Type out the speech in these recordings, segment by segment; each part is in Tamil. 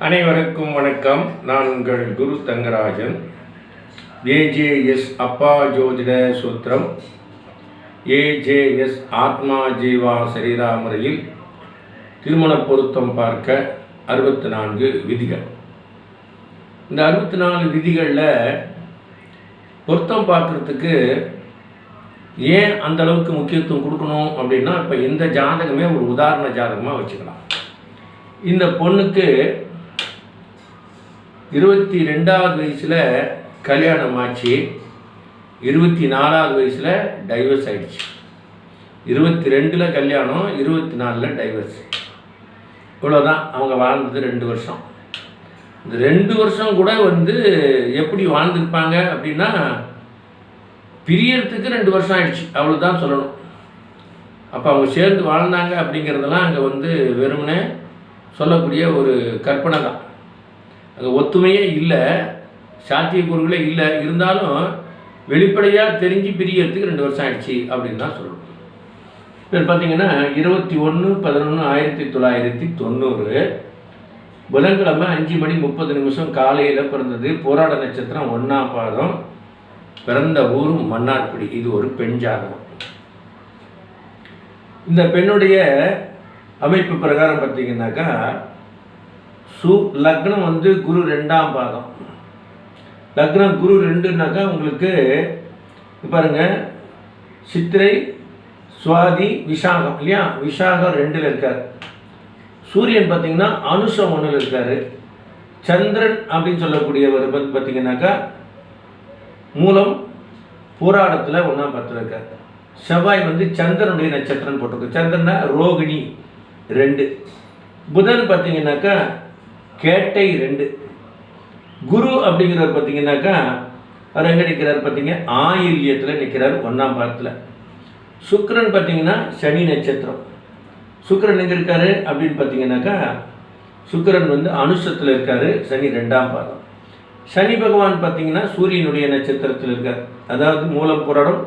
அனைவருக்கும் வணக்கம். நான் உங்கள் குரு தங்கராஜன். ஏஜேஎஸ் அப்பா ஜோதிட சூத்திரம், ஏஜேஎஸ் ஆத்மா ஜீவா சரீரா முறையில் திருமண பொருத்தம் பார்க்க 64 விதிகள். இந்த 64 விதிகளில் பொருத்தம் பார்க்குறதுக்கு ஏன் அந்த அளவுக்கு முக்கியத்துவம் கொடுக்கணும் அப்படின்னா, இப்போ இந்த ஜாதகமே ஒரு உதாரண ஜாதகமாக வச்சுக்கலாம். இந்த பொண்ணுக்கு 22வது வயசில் கல்யாணம் ஆச்சு, 24வது வயசில் டைவர்ஸ் ஆகிடுச்சு. 22ல் கல்யாணம், 24ல் டைவர்ஸ். இவ்வளோதான் அவங்க வாழ்ந்தது 2 வருஷம். இந்த 2 வருஷம் கூட எப்படி வாழ்ந்துருப்பாங்க அப்படின்னா, பிரியறதுக்கு 2 வருஷம் ஆயிடுச்சு, அவ்வளோதான் சொல்லணும். அப்போ அவங்க சேர்ந்து வாழ்ந்தாங்க அப்படிங்கிறதெல்லாம் அங்கே வெறுமனே சொல்லக்கூடிய ஒரு கற்பனை தான். அங்கே ஒத்துமையே இல்லை, சாத்தியக்கூறுகளே இல்லை. இருந்தாலும் வெளிப்படையாக தெரிஞ்சு பிரியறதுக்கு 2 வருஷம் ஆயிடுச்சு அப்படின்னு தான் சொல்லணும். இப்போ பார்த்தீங்கன்னா 21/11/1990 புதன்கிழமை 5:30 காலையில் பிறந்தது. போராட நட்சத்திரம் 1ஆம் பாதம். பிறந்த ஊர் மன்னார்குடி. இது ஒரு பெண் ஜாதகம். இந்த பெண்ணுடைய அமைப்பு பிரகாரம் பார்த்தீங்கன்னாக்கா, லக்னம் குரு 2ஆம் பாதம். லக்னம் குரு 2னாக்கா உங்களுக்கு பாருங்க, சித்திரை சுவாதி விசாகம் இல்லையா? விசாகம் 2ல் இருக்கார். சூரியன் பார்த்தீங்கன்னா அனுஷம் 1ல் இருக்கார். சந்திரன் அப்படின்னு சொல்லக்கூடியவர் பார்த்தீங்கன்னாக்கா மூலம் போராடத்தில் 1ஆம் பாதத்தில் இருக்கார். செவ்வாய் சந்திரனுடைய நட்சத்திரம் போட்டிருக்கு. சந்திரனா ரோகிணி 2. புதன் பார்த்தீங்கன்னாக்கா கேட்டை 2. குரு அப்படிங்கிறவர் பார்த்தீங்கன்னாக்கா அவர் எங்கே நிற்கிறார் பார்த்தீங்க, ஆயில்யத்தில் நிற்கிறார் 1ஆம் பாதத்தில். சுக்கிரன் பார்த்தீங்கன்னா சனி நட்சத்திரம். சுக்கிரன் எங்கே இருக்காரு அப்படின்னு பார்த்தீங்கன்னாக்கா, சுக்கிரன் அனுஷத்தில் இருக்கார். சனி 2ஆம் பாதம். சனி பகவான் பார்த்தீங்கன்னா சூரியனுடைய நட்சத்திரத்தில் இருக்கார். அதாவது மூலம் போராடம்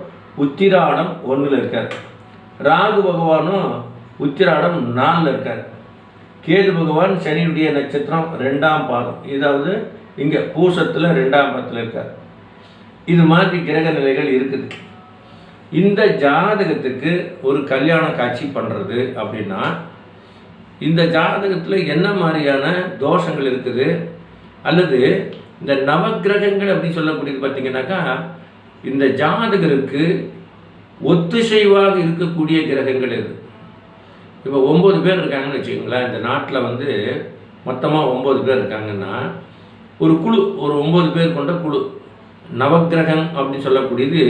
உத்திராடம் 1ல் இருக்கார். ராகு பகவானும் உத்திராடம் 4ல் இருக்கார். கேது பகவான் சனியுடைய நட்சத்திரம் 2ஆம் பாதம், இதாவது இங்கே பூசத்தில் 2ஆம் பாதத்தில் இருக்கார். இது மாதிரி கிரக நிலைகள் இருக்குது. இந்த ஜாதகத்துக்கு ஒரு கல்யாண காட்சி பண்ணுறது அப்படின்னா, இந்த ஜாதகத்தில் என்ன மாதிரியான தோஷங்கள் இருக்குது, அல்லது இந்த நவக்கிரகங்கள் அப்படின்னு சொல்லக்கூடியது பார்த்தீங்கன்னாக்கா, இந்த ஜாதகருக்கு ஒத்திசைவாக இருக்கக்கூடிய கிரகங்கள் எது. இப்போ 9 பேர் இருக்காங்கன்னு வச்சுக்கோங்களேன். இந்த நாட்டில் மொத்தமாக 9 பேர் இருக்காங்கன்னா, ஒரு குழு, ஒரு 9 பேர் கொண்ட குழு. நவக்கிரகம் அப்படின்னு சொல்லக்கூடியது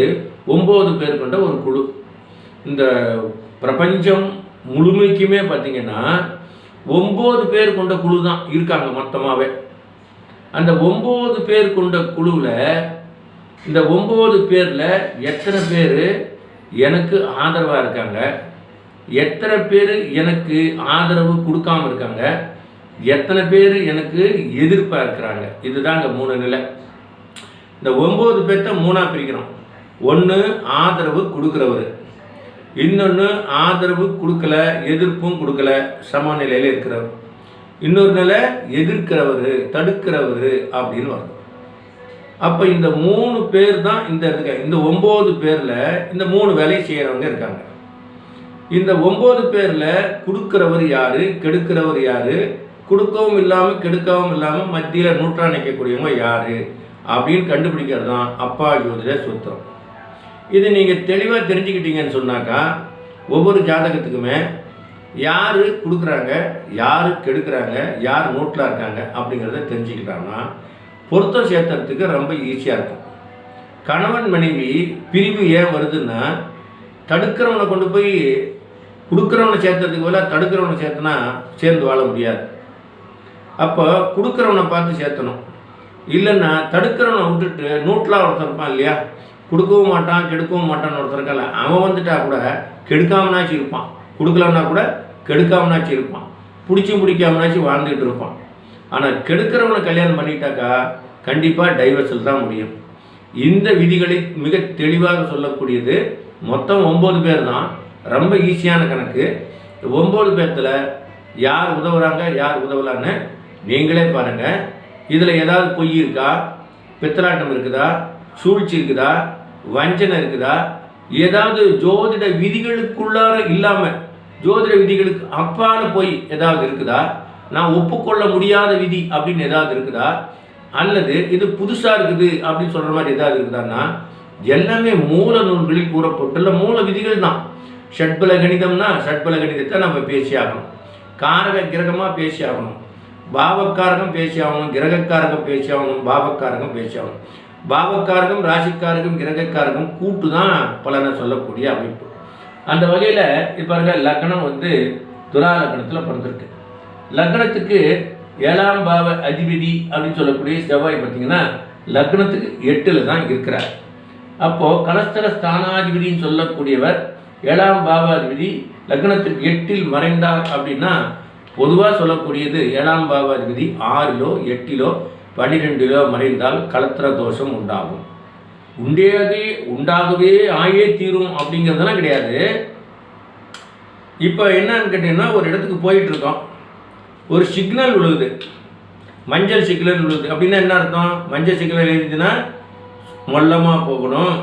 9 பேர் கொண்ட ஒரு குழு. இந்த பிரபஞ்சம் முழுமைக்குமே பார்த்திங்கன்னா 9 பேர் கொண்ட குழு தான் இருக்காங்க மொத்தமாகவே. அந்த 9 பேர் கொண்ட குழுவில் இந்த 9 பேரில் எத்தனை பேர் எனக்கு ஆதரவாக இருக்காங்க, எத்தனை பேர் எனக்கு ஆதரவு கொடுக்காமல் இருக்காங்க, எத்தனை பேர் எனக்கு எதிர்ப்பாக இருக்கிறாங்க. இதுதான் இந்த 3 நிலை. இந்த 9 பேர்த்த 3ஆக பிரிக்கிறோம். ஒன்று ஆதரவு கொடுக்குறவர், இன்னொன்று ஆதரவு கொடுக்கல, எதிர்ப்பும் கொடுக்கல, சமநிலையில் இருக்கிறவர். இன்னொரு நிலை எதிர்க்கிறவர், தடுக்கிறவர் அப்படின்னு வரும். அப்போ இந்த 3 பேர் தான் இந்த 9 பேரில் இந்த 3 வேலை செய்கிறவங்க இருக்காங்க. இந்த 9 பேரில் கொடுக்குறவர் யார், கெடுக்கிறவர் யார், கொடுக்கவும் இல்லாமல் கெடுக்கவும் இல்லாமல் மத்தியில் நூற்றா நிற்கக்கூடியவங்க யார் அப்படின்னு கண்டுபிடிக்கிறது தான் அப்பா ஜோதிட சூத்திரம். இது நீங்கள் தெளிவாக தெரிஞ்சுக்கிட்டீங்கன்னு சொன்னாக்கா, ஒவ்வொரு ஜாதகத்துக்குமே யார் கொடுக்குறாங்க, யார் கெடுக்கிறாங்க, யார் நோட்டில் இருக்காங்க அப்படிங்கிறத தெரிஞ்சுக்கிட்டாங்கன்னா பொருத்தம் சேர்த்துறதுக்கு ரொம்ப ஈஸியாக இருக்கும். கணவன் மனைவி பிரிவு ஏன் வருதுன்னா, தடுக்கிறவனை கொண்டு போய் கொடுக்குறவனை சேர்த்துறதுக்கு பதிலாக தடுக்கிறவனை சேர்த்துனா சேர்ந்து வாழ முடியாது. அப்போ கொடுக்குறவனை பார்த்து சேர்த்தணும். இல்லைன்னா தடுக்கிறவனை விட்டுட்டு நூட்டில் ஒருத்தர் இருப்பான் இல்லையா, கொடுக்கவும் மாட்டான் கெடுக்கவும் மாட்டான்னு ஒருத்தர் இருக்கல, அவன் வந்துட்டா கூட கெடுக்காமனாச்சும் இருப்பான், கொடுக்கலன்னா கூட கெடுக்காமனாச்சும் இருப்பான், பிடிச்சும் பிடிக்காமனாச்சும் வாழ்ந்துக்கிட்டு இருப்பான். ஆனால் கெடுக்கிறவனை கல்யாணம் பண்ணிட்டாக்கா கண்டிப்பாக டைவர்ஸில் தான் முடியும். இந்த விதிகளை மிக தெளிவாக சொல்லக்கூடியது மொத்தம் 9 பேர் தான். ரொம்ப ஈஸியான கணக்கு. 9 பேர்த்தில் யார் உதவுறாங்க யார் உதவலான்னு நீங்களே பாருங்கள், இதில் ஏதாவது பொய் இருக்கா, பித்தலாட்டம் இருக்குதா, சூழ்ச்சி இருக்குதா, வஞ்சனை இருக்குதா, ஏதாவது ஜோதிட விதிகளுக்குள்ளார இல்லாமல் ஜோதிட விதிகளுக்கு அப்பான பொய் ஏதாவது இருக்குதா, நான் ஒப்புக்கொள்ள முடியாத விதி அப்படின்னு ஏதாவது இருக்குதா, அல்லது இது புதுசாக இருக்குது அப்படின்னு சொல்கிற மாதிரி ஏதாவது இருக்குதான்னா எல்லாமே மூல நூல்களில் கூறப்பட்டுள்ள மூல விதிகள் தான். ஷட்பல கணிதம்னா ஷட்பல கணிதத்தை நம்ம பேசி ஆகணும், காரக கிரகமாக பேசி ஆகணும், பாவக்காரகம் பேசி ஆகணும், கிரகக்காரகம் பேசி ஆகணும், பாவக்காரகம் பேசி ஆகணும். பாவக்காரகம், ராசிக்காரகம், கிரகக்காரகம் கூட்டு தான் பலனை சொல்லக்கூடிய அமைப்பு. அந்த வகையில் இப்போ பாருங்க, லக்னம் துலா லக்னத்தில் பிறந்திருக்கு. லக்னத்துக்கு 7ஆம் பாவ அதிபதி அப்படின்னு சொல்லக்கூடிய செவ்வாய் பார்த்தீங்கன்னா லக்னத்துக்கு 8ல் தான் இருக்கிறார். அப்போது கலஸ்தர ஸ்தானாதிபதினு சொல்லக்கூடியவர் 7ஆம் பாவாதிபதி லக்னத்துக்கு 8ல் மறைந்தார் அப்படின்னா பொதுவாக சொல்லக்கூடியது 7ஆம் பாவாதிபதி 6லோ 8லோ 12லோ மறைந்தால் கலத்திர தோஷம் உண்டாகும். உண்டாகவே ஆயே தீரும் அப்படிங்கிறதுலாம் கிடையாது. இப்போ என்னன்னு கேட்டிங்கன்னா, ஒரு இடத்துக்கு போயிட்டுருக்கோம், ஒரு சிக்னல் விழுகுது, மஞ்சள் சிக்னல் விழுகுது அப்படின்னா என்ன அர்த்தம்? மஞ்சள் சிக்னல் எழுதினா மொல்லமாக போகணும்,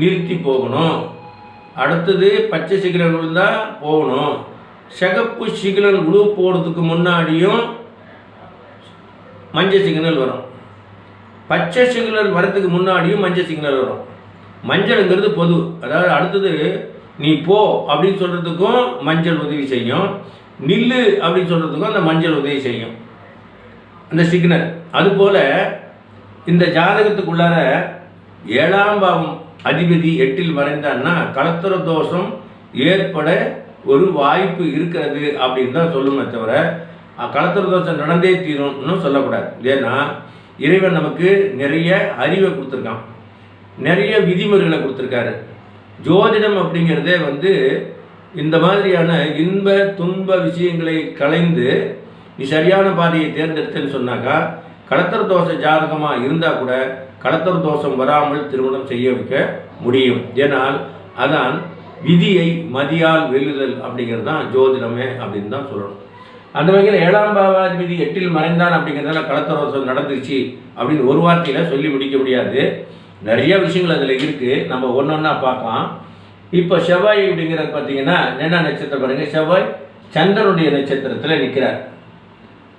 நிறுத்தி போகணும். அடுத்தது பச்சை சிக்னல் விழுந்தால் போகணும். சிகப்பு சிக்னல் விழு போகிறதுக்கு முன்னாடியும் மஞ்சள் சிக்னல் வரும், பச்சை சிக்னல் வரதுக்கு முன்னாடியும் மஞ்சள் சிக்னல் வரும். மஞ்சளுங்கிறது பொது, அதாவது அடுத்தது நீ போ அப்படின்னு சொல்கிறதுக்கும் மஞ்சள் உதவி செய்யும், நில்லு அப்படின்னு சொல்கிறதுக்கும் அந்த மஞ்சள் உதவி செய்யும் அந்த சிக்னல். அதுபோல் இந்த ஜாதகத்துக்குள்ளார 7ஆம் பாவம் அதிபதி 8ல் மறைந்தான்னா கலத்திர தோஷம் ஏற்பட ஒரு வாய்ப்பு இருக்கிறது அப்படின்னு தான் சொல்லுமே தவிர கலத்திர தோஷம் நடந்தே தீரும்னு சொல்லக்கூடாது. ஏன்னா இறைவன் நமக்கு நிறைய அறிவை கொடுத்துருக்கான், நிறைய விதிமுறைகளை கொடுத்துருக்காரு. ஜோதிடம் அப்படிங்கிறதே இந்த மாதிரியான இன்ப துன்ப விஷயங்களை களைந்து நீ சரியான பாதையை தேர்ந்தெடுத்தேன்னு சொன்னாக்கா கலத்திர தோஷ ஜாதகமாக இருந்தால் கூட கலத்திர தோஷம் வராமல் திருமணம் செய்ய வைக்க முடியும். ஏனால் அதான் விதியை மதியால் வெல்லுதல் அப்படிங்கிறது தான் ஜோதிடமே அப்படின்னு தான் சொல்லணும். அந்த வகையில் 7ஆம் பாவாதிபதி 8ல் மறைந்தான் அப்படிங்கிறதால கலத்திர தோஷம் நடந்துச்சு அப்படின்னு ஒரு வார்த்தையில் சொல்லி முடிக்க முடியாது. நிறைய விஷயங்கள் அதில் இருக்குது, நம்ம ஒன்று ஒன்றா பார்க்கலாம். இப்போ செவ்வாய் அப்படிங்கிறது பார்த்தீங்கன்னா என்ன நட்சத்திரம் பாருங்கள், செவ்வாய் சந்திரனுடைய நட்சத்திரத்தில் நிற்கிறார்.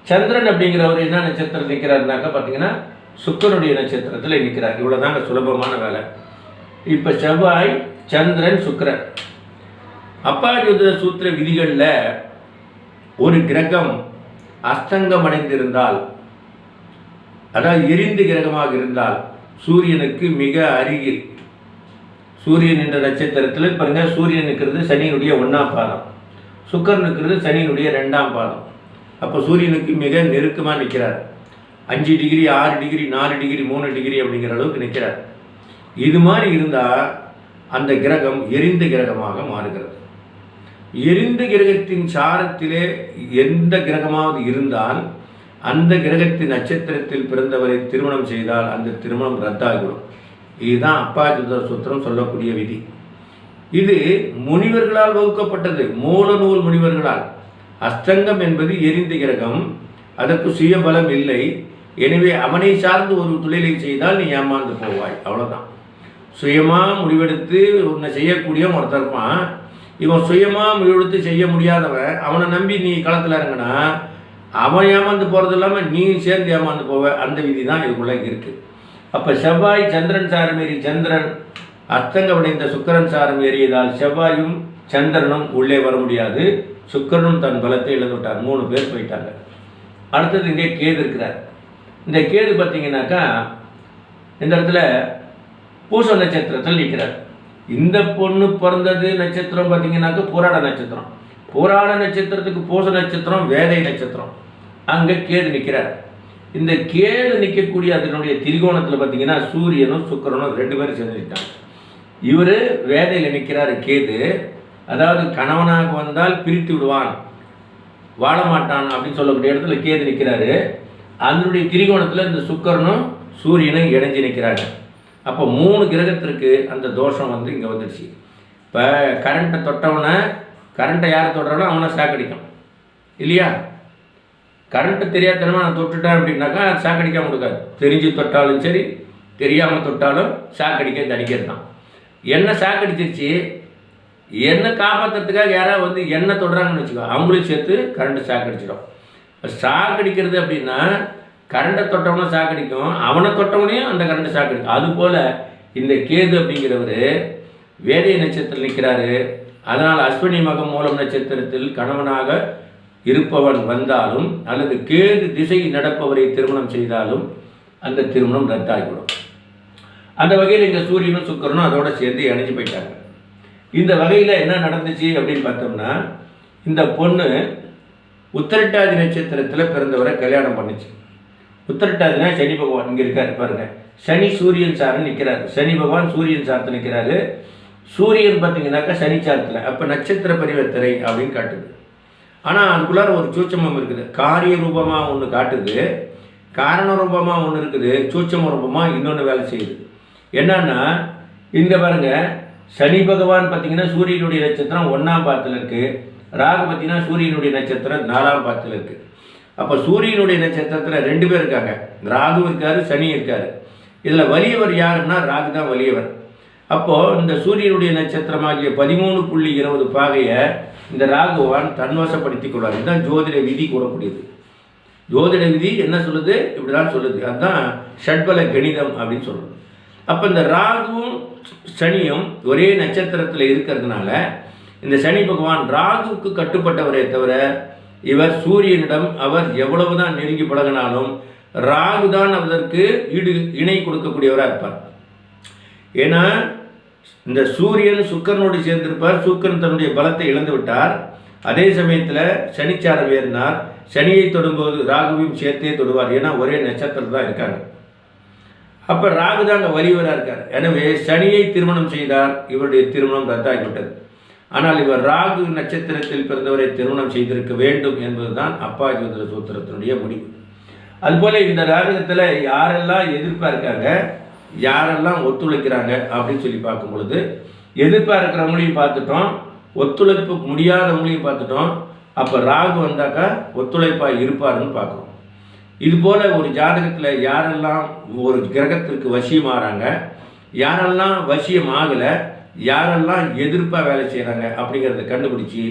சந்திரன் அப்படிங்கிறவர் என்ன நட்சத்திரம் நிற்கிறாருனாக்கா பார்த்தீங்கன்னா சுக்கிரனுடைய நட்சத்திரத்தில் நிற்கிறார். இவ்வளோதாங்க சுலபமான வேலை. இப்போ செவ்வாய், சந்திரன், சுக்கிரன். அப்பாஜோதிட சூத்திர விதிகளில் ஒரு கிரகம் அஸ்தங்கம் அடைந்திருந்தால், அதாவது எரிந்து கிரகமாக இருந்தால் சூரியனுக்கு மிக அருகில், சூரியன் என்ற நட்சத்திரத்தில் பாருங்க, சூரியன் இருக்கிறது சனியினுடைய 1ஆம் பாதம், சுக்கிரன் இருக்கிறது சனியினுடைய 2ஆம் பாதம். அப்போ சூரியனுக்கு மிக நெருக்கமாக நிற்கிறார். 5 டிகிரி 6 டிகிரி 4 டிகிரி 3 டிகிரி அப்படிங்கிற அளவுக்கு நிற்கிறார். இது மாதிரி இருந்தால் அந்த கிரகம் எரிந்த கிரகமாக மாறுகிறது. எரிந்த கிரகத்தின் சாரத்திலே எந்த கிரகமாவது இருந்தால் அந்த கிரகத்தின் நட்சத்திரத்தில் பிறந்தவரை திருமணம் செய்தால் அந்த திருமணம் ரத்தாகிவிடும். இதுதான் அப்பாஜோதிட சூத்திரம் சொல்லக்கூடிய விதி. இது முனிவர்களால் வகுக்கப்பட்டது, மூல நூல் முனிவர்களால். அஸ்தங்கம் என்பது எரிந்த கிரகம், அதற்கு சுயபலம் இல்லை. எனவே அவனை சார்ந்து ஒரு தொழிலை செய்தால் நீ ஏமாந்து போவாய், அவ்வளோதான். சுயமாக முடிவெடுத்து உன்னை செய்யக்கூடிய ஒருத்தர் இருப்பான். இவன் சுயமாக முடிவெடுத்து செய்ய முடியாதவன், அவனை நம்பி நீ களத்தில் இறங்கினா அவன் ஏமாந்து போகிறது இல்லாமல் நீ சேர்ந்து ஏமாந்து போவ. அந்த விதி தான் இதுக்குள்ளே இருக்குது. அப்போ செவ்வாய் சந்திரன் சாரம் ஏறி சந்திரன் அஸ்தங்கமடைந்த சுக்கிரன் சாரம் ஏறியதால் செவ்வாயும் சந்திரனும் உள்ளே வர முடியாது. சுக்கிரனும் தன் பலத்தை இழந்துவிட்டார். 3 பேர் போயிட்டாங்க. அடுத்தது இங்கே கேது இருக்கிறார். இந்த கேது பார்த்தீங்கன்னாக்கா இந்த இடத்துல பூச நட்சத்திரத்தில் நிற்கிறார். இந்த பொண்ணு பிறந்தது நட்சத்திரம் பார்த்தீங்கன்னாக்கா பூராட நட்சத்திரம். பூராட நட்சத்திரத்துக்கு பூச நட்சத்திரம் வேதை நட்சத்திரம். அங்கே கேது நிற்கிறார். இந்த கேது நிற்கக்கூடிய அதனுடைய திரிகோணத்தில் பார்த்தீங்கன்னா சூரியனும் சுக்கிரனும் 2 பேரும் சேர்ந்துட்டாங்க. இவர் வேதையில் நிற்கிறார் கேது. அதாவது கணவனாக வந்தால் பிரித்து விடுவான், வாழ மாட்டான் அப்படின்னு சொல்லக்கூடிய இடத்துல கேது நிற்கிறாரு. அதனுடைய திரிகோணத்தில் இந்த சுக்கிரனும் சூரியனும் இணைஞ்சு நிற்கிறாங்க. அப்போ 3 கிரகத்திற்கு அந்த தோஷம் இங்கே வந்துடுச்சு. இப்போ கரண்ட்டை தொட்டவனை, கரண்ட்டை யார் தொடுறானோ அவனை சாக்கடிக்கும் இல்லையா? கரண்ட்டு தெரியாதனமாக நான் தொட்டுட்டேன் அப்படின்னாக்கா சாக்கடிக்காமல் கொடுக்காது. தெரிஞ்சு தொட்டாலும் சரி, தெரியாமல் தொட்டாலும் சாக்கடிக்க அடிக்கிறது தான். என்ன சாக்கடிச்சிருச்சு, என்னை காப்பாற்றுறதுக்காக யாராவது வந்து என்ன தொடுறாங்கன்னு வச்சுக்கோ, அவங்களும் சேர்த்து கரண்ட்டு சாக்கடிச்சிடும். சாக்கடிக்கிறது அப்படின்னா கரண்ட்டை தொட்டவனும் சாக்கடிக்கும், அவனை தொட்டவனையும் அந்த கரண்ட்டை சாக்கடிக்கும். அதுபோல் இந்த கேது அப்படிங்கிறவர் வேதை நட்சத்திரத்தில் நிற்கிறாரு. அதனால் அஸ்வினி மகம் மூலம் நட்சத்திரத்தில் கணவனாக இருப்பவன் வந்தாலும் அல்லது கேது திசை நடப்பவரை திருமணம் செய்தாலும் அந்த திருமணம் ரத்தாகிவிடும். அந்த வகையில் இங்கே சூரியனும் சுக்கிரனும் அதோடு சேர்ந்து இணைஞ்சு போயிட்டாங்க. இந்த வகையில் என்ன நடந்துச்சு அப்படின்னு பார்த்தோம்னா, இந்த பொண்ணு உத்திரட்டாதி நட்சத்திரத்தில் பிறந்தவரை கல்யாணம் பண்ணிச்சு. உத்திரட்டாதினா சனி பகவான் இங்கே இருக்கார் பாருங்க. சனி சூரியன் சாரன் நிற்கிறார். சனி பகவான் சூரியன் சாரத்தில் நிற்கிறாரு. சூரியன் பார்த்தீங்கன்னாக்கா சனி சாரத்தில். அப்போ நட்சத்திர பரிவர்த்தனை அப்படின்னு காட்டுது. ஆனால் அதுக்குள்ளார ஒரு சூட்சமம் இருக்குது. காரிய ரூபமாக ஒன்று காட்டுது, காரண ரூபமாக ஒன்று இருக்குது, சூட்சம ரூபமாக இன்னொன்று வேலை செய்யுது. என்னன்னா இங்கே பாருங்க, சனி பகவான் பார்த்தீங்கன்னா சூரியனுடைய நட்சத்திரம் 1ஆம் பாதத்தில் இருக்குது. ராகு பார்த்தீங்கன்னா சூரியனுடைய நட்சத்திரம் 4ஆம் பாதத்தில் இருக்குது. அப்போ சூரியனுடைய நட்சத்திரத்தில் 2 பேர் இருக்காங்க. ராகு இருக்கார், சனி இருக்கார். இதில் வலியவர் யாருன்னா ராகு தான் வலியவர். அப்போது இந்த சூரியனுடைய நட்சத்திரமாகிய 13.20 பாகையை இந்த ராகுவான் தன்வசப்படுத்தி கொள்வார். இதுதான் ஜோதிட விதி கூறக்கூடியது. ஜோதிட விதி என்ன சொல்லுது, இப்படி தான் சொல்லுது. அதுதான் ஷட்பல கணிதம் அப்படின்னு சொல்லுது. அப்போ இந்த ராகுவும் சனியும் ஒரே நட்சத்திரத்தில் இருக்கிறதுனால இந்த சனி பகவான் ராகுவுக்கு கட்டுப்பட்டவரே தவிர இவர் சூரியனிடம் அவர் எவ்வளவு தான் நெருங்கி பழகினாலும் ராகு தான் அதற்கு இணை கொடுக்கக்கூடியவராக இருப்பார். ஏன்னா இந்த சூரியன் சுக்கிரனோடு சேர்ந்திருப்பார். சுக்கிரன் தன்னுடைய பலத்தை இழந்து விட்டார். அதே சமயத்தில் சனிச்சாரம் ஏறினார். சனியை தொடும்போது ராகுவையும் சேர்த்தே தொடுவார். ஏன்னா ஒரே நட்சத்திரம் தான் இருக்காங்க. அப்போ ராகு தான் அங்கே வலிவராக இருக்கார். எனவே சனியை திருமணம் செய்தார். இவருடைய திருமணம் ரத்தாகிவிட்டது. ஆனால் இவர் ராகு நட்சத்திரத்தில் பிறந்தவரை திருமணம் செய்திருக்க வேண்டும் என்பதுதான் அப்பா ஜோதிட சூத்திரத்தினுடைய முடிவு. அதுபோல் இந்த ராகத்தில் யாரெல்லாம் எதிர்ப்பாக இருக்காங்க, யாரெல்லாம் ஒத்துழைக்கிறாங்க அப்படின்னு சொல்லி பார்க்கும் பொழுது, எதிர்ப்பாக இருக்கிறவங்களையும் பார்த்துட்டோம், ஒத்துழைப்பு முடியாதவங்களையும் பார்த்துட்டோம். அப்போ ராகு வந்தாக்கா ஒத்துழைப்பாக இருப்பாருன்னு பார்க்குறோம். இதுபோல் ஒரு ஜாதகத்தில் யாரெல்லாம் ஒரு கிரகத்திற்கு வசியமாகறாங்க, யாரெல்லாம் வசியம் ஆகலை, யாரெல்லாம் எதிர்ப்பாக வேலை செய்கிறாங்க அப்படிங்கிறத கண்டுபிடிச்சி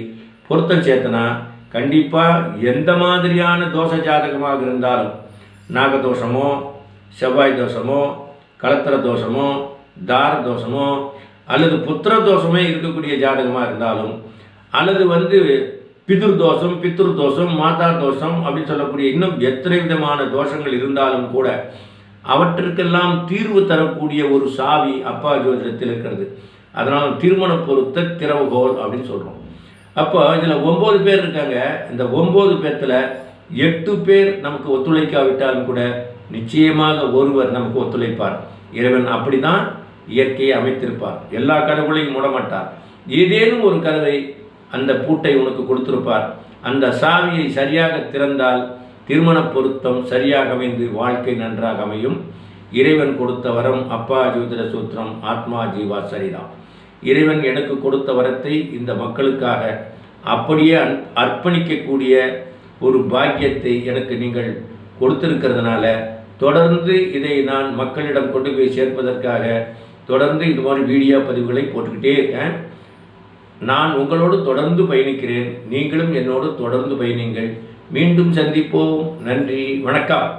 பொருத்தம் சேர்த்தனா கண்டிப்பாக எந்த மாதிரியான தோஷ ஜாதகமாக இருந்தாலும், நாகதோஷமோ செவ்வாய் தோஷமோ கலத்திர தோஷமோ தார தோஷமோ அல்லது புத்திர தோஷமே இருக்கக்கூடிய ஜாதகமாக இருந்தாலும், அல்லது பிதுர் தோஷம், பித்ரு தோஷம், மாதா தோஷம் அப்படின்னு சொல்லக்கூடிய இன்னும் எத்தனை விதமான தோஷங்கள் இருந்தாலும் கூட அவற்றிற்கெல்லாம் தீர்வு தரக்கூடிய ஒரு சாவி அப்பா ஜோதிடத்தில் இருக்கிறது. அதனால் திருமண பொருத்த திறவுகோல் அப்படின்னு சொல்கிறோம். அப்போ இதில் 9 பேர் இருக்காங்க. இந்த 9 பேர்த்தில் 8 பேர் நமக்கு ஒத்துழைக்காவிட்டாலும் கூட நிச்சயமாக ஒருவர் நமக்கு ஒத்துழைப்பார். இறைவன் அப்படி தான் இயற்கையை அமைத்திருப்பார். எல்லா கதவுகளையும் மூடமாட்டார். ஏதேனும் ஒரு கதவை அந்த பூட்டை உனக்கு கொடுத்திருப்பார். அந்த சாவியை சரியாக திறந்தால் திருமண பொருத்தம் சரியாக அமைந்து வாழ்க்கை நன்றாக அமையும். இறைவன் கொடுத்த வரம் அப்பா ஜோதிட சூத்திரம் ஆத்மா ஜீவா சரிதான். இறைவன் எனக்கு கொடுத்த வரத்தை இந்த மக்களுக்காக அப்படியே அர்ப்பணிக்கக்கூடிய ஒரு பாக்கியத்தை எனக்கு நீங்கள் கொடுத்திருக்கிறதுனால தொடர்ந்து இதை நான் மக்களிடம் கொண்டு போய் சேர்ப்பதற்காக தொடர்ந்து இது மாதிரி வீடியோ பதிவுகளை போட்டுக்கிட்டே இருக்கேன். நான் உங்களோடு தொடர்ந்து பயணிக்கிறேன். நீங்களும் என்னோடு தொடர்ந்து பயணிங்கள். மீண்டும் சந்திப்போம். நன்றி, வணக்கம்.